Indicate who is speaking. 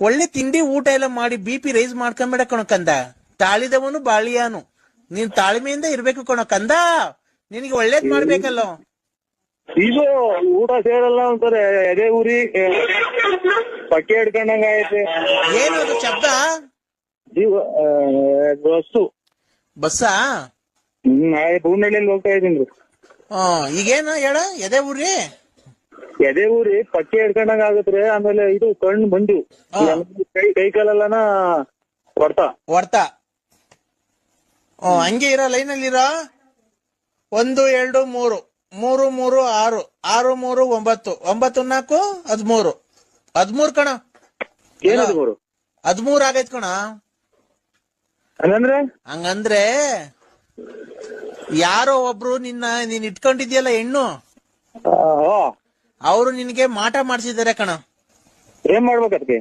Speaker 1: ಒಳ್ಳೆ ತಿಂಡಿ ಊಟ ಎಲ್ಲ ಮಾಡಿ BP ರೈಸ್ ಮಾಡ್ಕೊಂಬೇಡ ಕಣೋ ಕಂದ. ತಾಳಿದವನು ಬಾಳಿಯಾನು. ನೀನ್ ತಾಳ್ಮೆಯಿಂದ ಇರ್ಬೇಕು ಕಣೋ ಕಂದ. ನಿನಗೆ ಒಳ್ಳೇದ್ ಮಾಡ್ಬೇಕಲ್ಲೋ.
Speaker 2: ಇದು ಊಟ ಸೇರಲ್ಲ ಅಂತಾರೆ, ಎದೆ ಊರಿ ಪಕ್ಕೆ ಹಿಡ್ಕೊಂಡಂಗ ಐತೆ.
Speaker 1: ಏನದು ಶಬ್ದ?
Speaker 2: ಬಸ್ಸು.
Speaker 1: ಬಸ್ಸಾ?
Speaker 2: ಬೂನಹಳ್ಳಿಯಲ್ಲಿ ಹೋಗ್ತಾ ಇದೀನಿ.
Speaker 1: ಈಗೇನು ಹೇಳ? ಎದೆ ಊರಿ
Speaker 2: ಎದೆ ಊರಿ ಪಕ್ಕೆ ಹಿಡ್ಕೊಂಡಂಗ ಆಗತ್ರಿ. ಆಮೇಲೆ ಇದು ಕಣ್ಣು ಮಂಜು, ಕೈ ಕಾಲೆಲ್ಲನ ಹೊಡ್ತಾ.
Speaker 1: ಹಂಗೆ ಇರೋ ಲೈನಲ್ಲಿ ಇರೋ. 1 2 3 3 3 6 6 3 9 9 4 13 13 ಕಣ.
Speaker 2: ಏನದು
Speaker 1: 13 ಆಗೈತ್ ಕಣ. ಹಂಗಂದ್ರೆ ಯಾರೋ ಒಬ್ರು ನೀನ್ ಇಟ್ಕೊಂಡಿದ್ಯಲ್ಲ ಹೆಣ್ಣು, ಅವರು ನಿನ್ಗೆ ಮಾಟ ಮಾಡ್ಸಿದಾರೆ ಕಣ.
Speaker 2: ಏನ್ ಮಾಡ್ಬೇಕದಕ್ಕೆ?